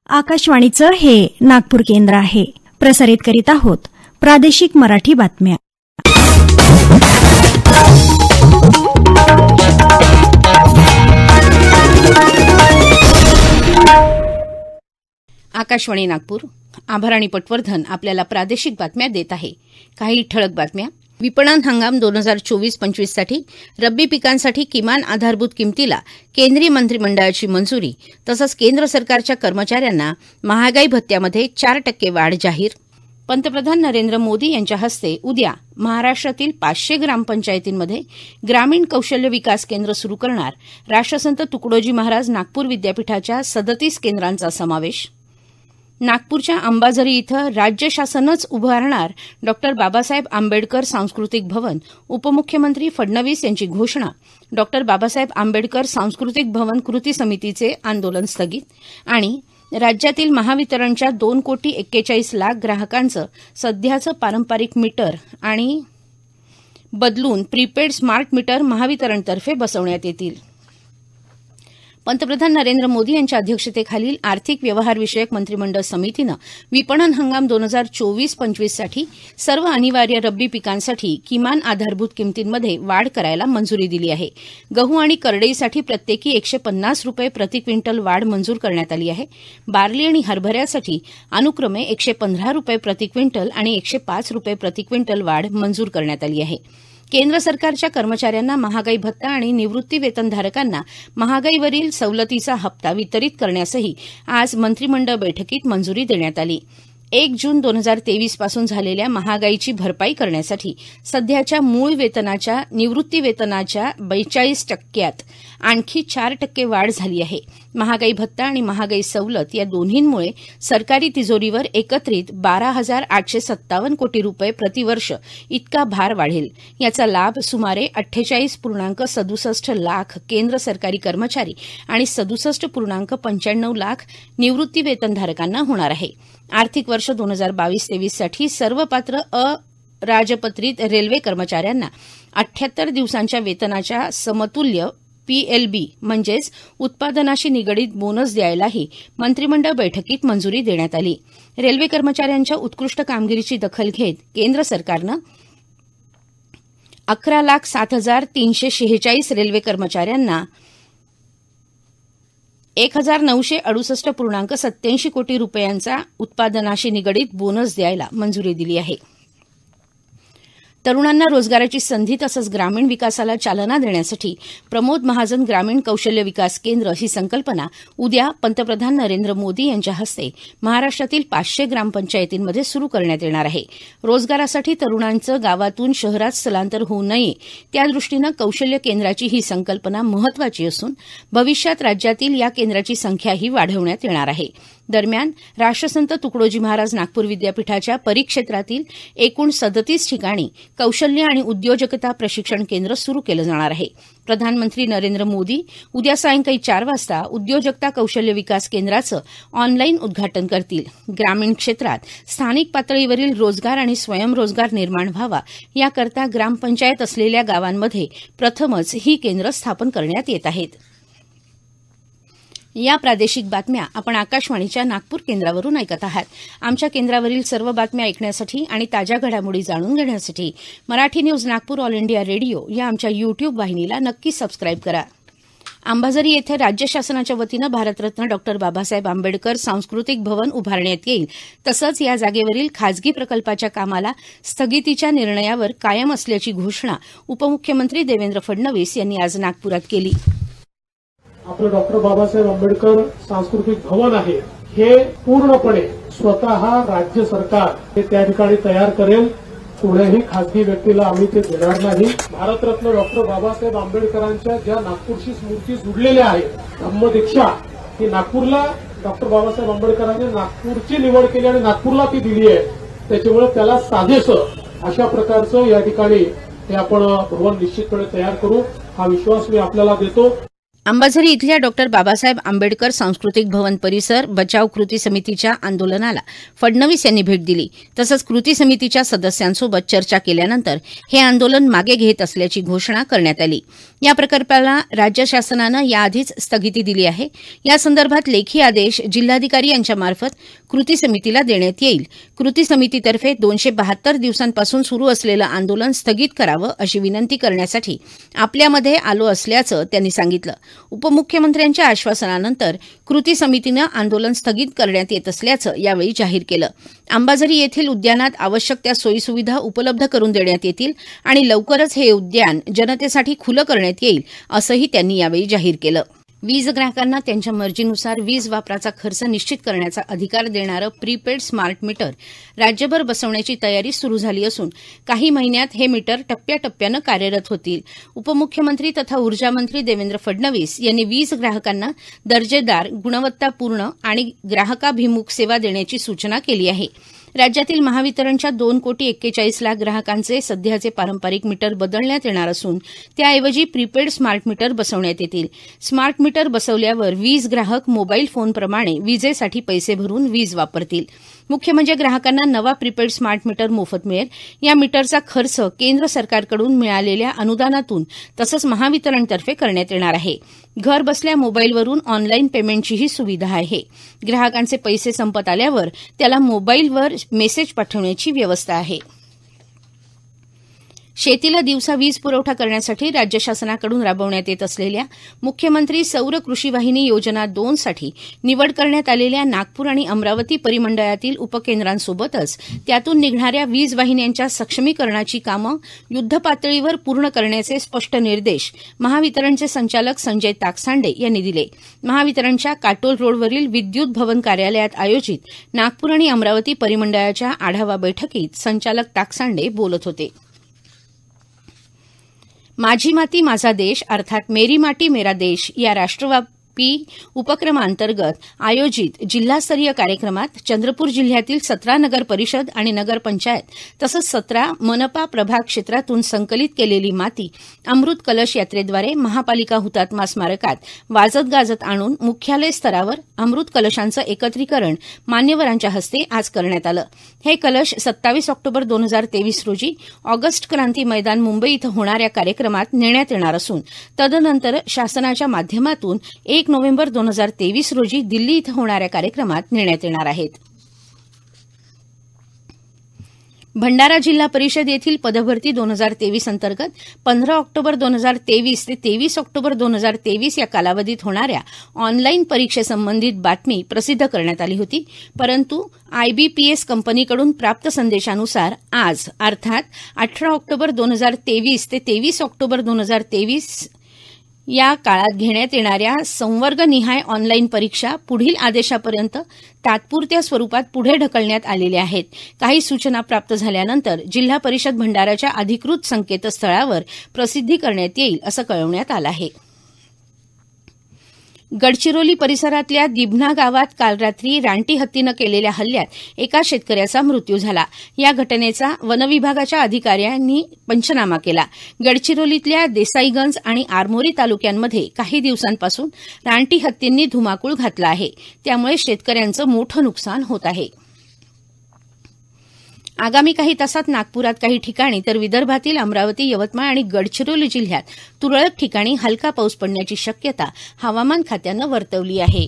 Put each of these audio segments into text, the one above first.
आकाशवाणीचं हे नागपूर केंद्र आहे. प्रसारित करीत आहोत प्रादेशिक मराठी बातम्या. आकाशवाणी नागपूर. आभाराणी पटवर्धन आपल्याला प्रादेशिक बातम्या देत आहे. काही ठळक बातम्या. विपणन हंगाम 2024-25 साठी रब्बी पिकांसाठी किमान आधारभूत किमतीला केंद्रीय मंत्रिमंडळाची मंजुरी. तसंच केंद्र सरकारच्या कर्मचाऱ्यांना महागाई भत्त्यामध्ये 4% वाढ जाहीर. पंतप्रधान नरेंद्र मोदी यांच्या हस्ते उद्या महाराष्ट्रातील 500 ग्रामपंचायतींमध्ये ग्रामीण कौशल्य विकास केंद्र सुरू करणार. राष्ट्रसंत तुकडोजी महाराज नागपूर विद्यापीठाच्या 37 केंद्रांचा समावेश. नागपूरच्या अंबाझरी इथं राज्य शासनच उभारणार डॉ. बाबासाहेब आंबेडकर सांस्कृतिक भवन. उपमुख्यमंत्री फडणवीस यांची घोषणा. डॉ. बाबासाहेब आंबेडकर सांस्कृतिक भवन कृती समितीचे आंदोलन स्थगित. आणि राज्यातील महावितरणच्या 2,41,00,000 ग्राहकांचं सध्याचं पारंपरिक मीटर आणि बदलून प्रीपेड स्मार्ट मीटर महावितरणतर्फे बसवण्यात येतील. पंतप्रधान नरेंद्र मोदी यांच्या अध्यक्षतेखालील आर्थिक व्यवहारविषयक मंत्रिमंडळ समितीनं विपणन हंगाम 2024-25 साठी सर्व अनिवार्य रब्बी पिकांसाठी किमान आधारभूत किमतींमध्ये वाढ करायला मंजुरी दिली आहे. गहू आणि करडईसाठी प्रत्येकी 150 रुपये प्रति क्विंटल वाढ मंजूर करण्यात आली आहे. बार्ली आणि हरभऱ्यासाठी अनुक्रमे 115 रुपये प्रति क्विंटल आणि 105 रुपये प्रति क्विंटल वाढ मंजूर करण्यात आली आहे. केंद्र सरकारच्या कर्मचाऱ्यांना महागाई भत्ता आणि निवृत्ती वेतनधारकांना महागाईवरील सवलतीचा हप्ता वितरित करण्यासही आज मंत्रिमंडळ बैठकीत मंजुरी देण्यात आली. 1 जून 2023 पासून झालेल्या महागाईची भरपाई करण्यासाठी सध्याच्या मूळ वेतनाच्या निवृत्ती वेतनाच्या 42% आणखी 4% वाढ झाली आहे. महागाई भत्ता आणि महागाई सवलत या दोन्हींमुळे सरकारी तिजोरीवर एकत्रित 12,857 कोटी रुपये प्रतिवर्ष इतका भार वाढेल. याचा लाभ सुमारे 48.67 लाख केंद्र सरकारी कर्मचारी आणि 67.95 लाख निवृत्ती वेतनधारकांना होणार आहे. आर्थिक वर्ष 2022-23 साठी सर्व पात्र अराजपत्रित रेल्वे कर्मचाऱ्यांना 78 दिवसांच्या वेतनाच्या समतुल्य PLB म्हणजेच उत्पादनाशी निगडीत बोनस द्यायलाही मंत्रिमंडळ बैठकीत मंजुरी देण्यात आली. रेल्वे कर्मचाऱ्यांच्या उत्कृष्ट कामगिरीची दखल घेत केंद्र सरकारनं 11,07,346 रेल्वे कर्मचाऱ्यांना 1,968.87 कोटी रुपयांचा उत्पादनाशी निगडीत बोनस द्यायला मंजुरी दिली आहे. तरुणांना रोजगाराची संधी तसंच ग्रामीण विकासाला चालना देण्यासाठी प्रमोद महाजन ग्रामीण कौशल्य विकास केंद्र ही संकल्पना उद्या पंतप्रधान नरेंद्र मोदी यांच्या हस्ते महाराष्ट्रातील 500 ग्रामपंचायतींमध्ये सुरू करण्यात येणार आहे. रोजगारासाठी तरुणांचं गावातून शहरात स्थलांतर होऊ नये त्यादृष्टीनं कौशल्य केंद्राची ही संकल्पना महत्वाची असून भविष्यात राज्यातील या केंद्राची संख्याही वाढवण्यात येणार आहे. दरम्यान राष्ट्रसंत तुकडोजी महाराज नागपूर विद्यापीठाच्या परिक्षेत्रातील एकूण 37 ठिकाणी कौशल्य आणि उद्योजकता प्रशिक्षण केंद्र सुरू केलं जाणार आहे. प्रधानमंत्री नरेंद्र मोदी उद्या सायंकाळी 4 वाजता उद्योजकता कौशल्य विकास केंद्राचं ऑनलाईन उद्घाटन करतील. ग्रामीण क्षेत्रात स्थानिक पातळीवरील रोजगार आणि स्वयंरोजगार निर्माण व्हावा याकरता ग्रामपंचायत असलेल्या गावांमध्ये प्रथमच ही केंद्र स्थापन करण्यात येत आहेत. या प्रादेशिक बातम्या आपण आकाशवाणीच्या नागपूर केंद्रावरून ऐकत आहात. आमच्या केंद्रावरील सर्व बातम्या ऐकण्यासाठी आणि ताज्या घडामोडी जाणून घेण्यासाठी Marathi news Nagpur all India radio या आमच्या YouTube वाहिनीला नक्की सबस्क्राईब करा. अंबाझरी येथे राज्य शासनाच्या वतीनं भारतरत्न डॉ. बाबासाहेब आंबेडकर सांस्कृतिक भवन उभारण्यात येईल. तसंच या जागेवरील खाजगी प्रकल्पाच्या कामाला स्थगितीच्या निर्णयावर कायम असल्याची घोषणा उपमुख्यमंत्री देवेंद्र फडणवीस यांनी आज नागपुरात केली. आपलं डॉक्टर बाबासाहेब आंबेडकर सांस्कृतिक भवन आहे हे पूर्णपणे स्वतः राज्य सरकार हे त्या ठिकाणी तयार करेल. कोणत्याही खासगी व्यक्तीला आम्ही ते देणार नाही. भारतरत्न डॉक्टर बाबासाहेब आंबेडकरांच्या ज्या नागपूरशी स्मृती जुडलेल्या आहेत धम्मदीक्षा ही नागपूरला डॉक्टर बाबासाहेब आंबेडकरांनी नागपूरची निवड केली आणि नागपूरला ती दिली आहे. त्याच्यामुळे त्याला साजेसं अशा प्रकारचं या ठिकाणी हे आपण भवन निश्चितपणे तयार करू हा विश्वास मी आपल्याला देतो. अंबाझरी इथल्या डॉ बाबासाहेब आंबेडकर सांस्कृतिक भवन परिसर बचाव कृती समितीच्या आंदोलनाला फडणवीस यांनी भेट दिली. तसंच कृती समितीच्या सदस्यांसोबत चर्चा केल्यानंतर हे आंदोलन मागे घेत असल्याची घोषणा करण्यात आली. या प्रकल्पाला राज्य शासनानं याआधीच स्थगिती दिली आहे. या संदर्भात लेखी आदेश जिल्हाधिकारी यांच्यामार्फत कृती समितीला देण्यात येईल. कृती समितीतर्फे 272 दिवसांपासून सुरू असलेलं आंदोलन स्थगित करावं अशी विनंती करण्यासाठी आपल्यामध्ये आलो असल्याचं त्यांनी सांगितलं. उपमुख्यमंत्र्यांच्या आश्वासनानंतर कृती समितीनं आंदोलन स्थगित करण्यात येत असल्याचं यावेळी जाहीर केलं. अंबाझरी येथील उद्यानात आवश्यक त्या सोयीसुविधा उपलब्ध करून देण्यात येतील आणि लवकरच हे उद्यान जनतेसाठी खुलं करण्यात येईल असंही त्यांनी यावेळी जाहीर केलं. वीज ग्राहकांना त्यांच्या मर्जीनुसार वीज वापराचा खर्च निश्चित करण्याचा अधिकार देणारं प्रीपेड स्मार्ट मीटर राज्यभर बसवण्याची तयारी सुरू झाली असून काही महिन्यात हे मीटर टप्प्याटप्प्यानं कार्यरत होतील. उपमुख्यमंत्री तथा ऊर्जामंत्री देवेंद्र फडणवीस यांनी वीज ग्राहकांना दर्जेदार, गुणवत्तापूर्ण आणि ग्राहकाभिमुख सेवा देण्याची सूचना केली आहे. राज्यातील महावितरणच्या 2,41,00,000 ग्राहकांचे सध्याचे पारंपरिक मीटर बदलण्यात येणार असून त्याऐवजी प्रीपेड स्मार्ट मीटर बसवण्यात येतील. स्मार्ट मीटर बसवल्यावर वीज ग्राहक मोबाईल फोनप्रमाणे विजेसाठी पैसे भरून वीज वापरतील. मुख्य म्हणजे ग्राहकांना नवा प्रीपेड स्मार्ट मीटर मोफत मिळेल. या मीटरचा खर्च केंद्र सरकारकडून मिळालेल्या अनुदानातून तसंच महावितरणतर्फे करण्यात येणार आहे. घर बसल्या मोबाईलवरून ऑनलाईन पेमेंटचीही सुविधा आहे. ग्राहकांचे पैसे संपत आल्यावर त्याला मोबाईलवर मेसेज पाठवण्याची व्यवस्था आहे. शेतीला दिवसा वीज पुरवठा करण्यासाठी राज्य शासनाकडून राबवण्यात येत असलेल्या मुख्यमंत्री सौर कृषी वाहिनी योजना 2 साठी निवड करण्यात आलेल्या नागपूर आणि अमरावती परिमंडळातील उपकेंद्रांसोबतच त्यातून निघणाऱ्या वीज वाहिन्यांच्या सक्षमीकरणाची कामं युद्धपातळीवर पूर्ण करण्याचे स्पष्ट निर्देश महावितरणचे संचालक संजय ताकसांडे यांनी दिले. महावितरणच्या काटोल रोडवरील विद्युत भवन कार्यालयात आयोजित नागपूर आणि अमरावती परिमंडळाच्या आढावा बैठकीत संचालक ताकसांडे बोलत होते. माझी माती माझा देश अर्थात मेरी माटी मेरा देश या राष्ट्रव्यापी उपक्रमांतर्गत आयोजित जिल्हास्तरीय कार्यक्रमात चंद्रपूर जिल्ह्यातील 17 नगर परिषद आणि नगर पंचायत तसंच 17 मनपा प्रभाग क्षेत्रातून संकलित केलेली माती अमृत कलश यात्रेद्वारे महापालिका हुतात्मा स्मारकात वाजत गाजत आणून मुख्यालय स्तरावर अमृत कलशांचं एकत्रीकरण मान्यवरांच्या हस्ते आज करण्यात आलं. हे कलश 27 ऑक्टोबर 2023 रोजी ऑगस्ट क्रांती मैदान मुंबई इथं होणाऱ्या कार्यक्रमात नेण्यात येणार असून तदनंतर शासनाच्या माध्यमातून 1 नोव्हेंबर 2023 रोजी दिल्ली इथं होणाऱ्या कार्यक्रमात नेण्यात येणार आहेत. भंडारा जिल्हा परिषद येथील पदभरती 2023 अंतर्गत 15 ऑक्टोबर 2023 ते 23 ऑक्टोबर 2023 या कालावधीत होणाऱ्या ऑनलाईन परीक्षेसंबंधित बातमी प्रसिद्ध करण्यात आली होती. परंतु आयबीपीएस कंपनीकडून प्राप्त संदेशानुसार आज अर्थात 18 ऑक्टोबर 2023 ते 23 ऑक्टोबर 2023 या काळात घेण्यात येणाऱ्या संवर्गनिहाय ऑनलाईन परीक्षा पुढील आदेशापर्यंत तात्पुरत्या स्वरूपात पुढे ढकलण्यात आलेल्या आहेत. काही सूचना प्राप्त झाल्यानंतर जिल्हा परिषद भंडाराच्या अधिकृत संकेतस्थळावर प्रसिद्धी करण्यात येईल असं कळवण्यात आलं आहे. गडचिरोली परिसरातल्या दिभना गावात काल रात्री रानटी हत्तीनं केलेल्या हल्ल्यात एका शेतकऱ्याचा मृत्यू झाला. या घटनेचा वनविभागाच्या अधिकाऱ्यांनी पंचनामा केला. गडचिरोलीतल्या देसाईगंज आणि आरमोरी तालुक्यांमध्ये काही दिवसांपासून रानटी हत्तींनी धुमाकूळ घातला आहे. त्यामुळे शेतकऱ्यांचं मोठं नुकसान होत आहे. आगामी काही तासात नागपुरात काही ठिकाणी तर विदर्भातील अमरावती, यवतमाळ आणि गडचिरोली जिल्ह्यात तुरळक ठिकाणी हलका पाऊस पडण्याची शक्यता हवामान खात्यानं वर्तवली आहे.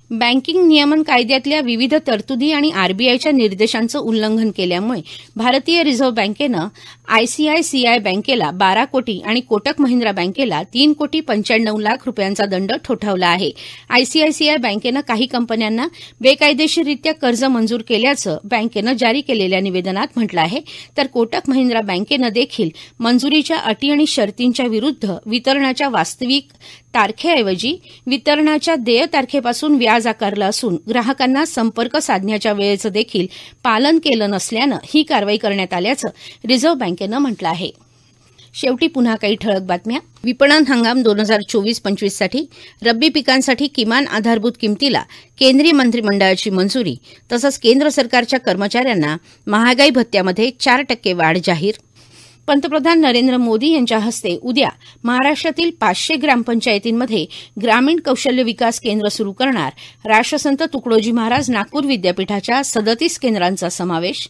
बँकिंग नियमन कायद्यातल्या विविध तरतुदी आणि आरबीआयच्या निर्देशांचं उल्लंघन केल्यामुळे भारतीय रिझर्व्ह बँकेनं आयसीआयसीआय बँकेला 12 कोटी आणि कोटक महिंद्रा बँकेला 3 कोटी 95 लाख रुपयांचा दंड ठोठावला आहे. आयसीआयसीआय बँकेनं काही कंपन्यांना बेकायदेशीररित्या कर्ज मंजूर केल्याचं बँकेनं जारी केलेल्या निवेदनात म्हटलं आहे. तर कोटक महिंद्रा बँकेनं देखील मंजुरीच्या अटी आणि शर्तींच्या विरुद्ध वितरणाच्या वास्तविक तारखेऐवजी वितरणाच्या देय तारखेपासून व्याज आकारलं असून ग्राहकांना संपर्क साधण्याच्या वेळेचं देखील पालन केलं नसल्यानं ही कारवाई करण्यात आल्याचं रिझर्व्ह बँकेनं म्हटलं आहे. शेवटी पुन्हा काही ठळक बातम्या. विपणन हंगाम 2024-25 साठी रब्बी पिकांसाठी किमान आधारभूत किमतीला केंद्रीय मंत्रिमंडळाची मंजुरी. तसंच केंद्र सरकारच्या कर्मचाऱ्यांना महागाई भत्त्यामध्ये 4% वाढ जाहीर. पंतप्रधान नरेंद्र मोदी यांच्या हस्ते उद्या महाराष्ट्रातील 500 ग्रामपंचायतींमध्ये ग्रामीण कौशल्य विकास केंद्र सुरू करणार. राष्ट्रसंत तुकडोजी महाराज नागपूर विद्यापीठाच्या 37 केंद्रांचा समावेश.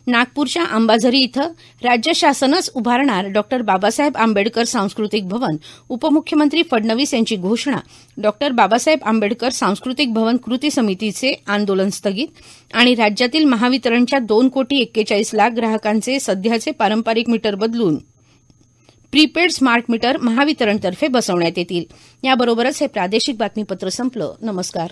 नागपूरच्या अंबाझरी इथं राज्य शासनच उभारणार डॉ. बाबासाहेब आंबेडकर सांस्कृतिक भवन. उपमुख्यमंत्री फडणवीस यांची घोषणा. डॉ. बाबासाहेब आंबेडकर सांस्कृतिक भवन कृती समितीचे आंदोलन स्थगित. आणि राज्यातील महावितरणच्या 2,41,00,000 ग्राहकांचे सध्याचे पारंपरिक मीटर बदलून प्रीपेड स्मार्ट मीटर महावितरणतर्फे बसवण्यात येतील. याबरोबरच हे प्रादेशिक बातमीपत्र संपलं. नमस्कार.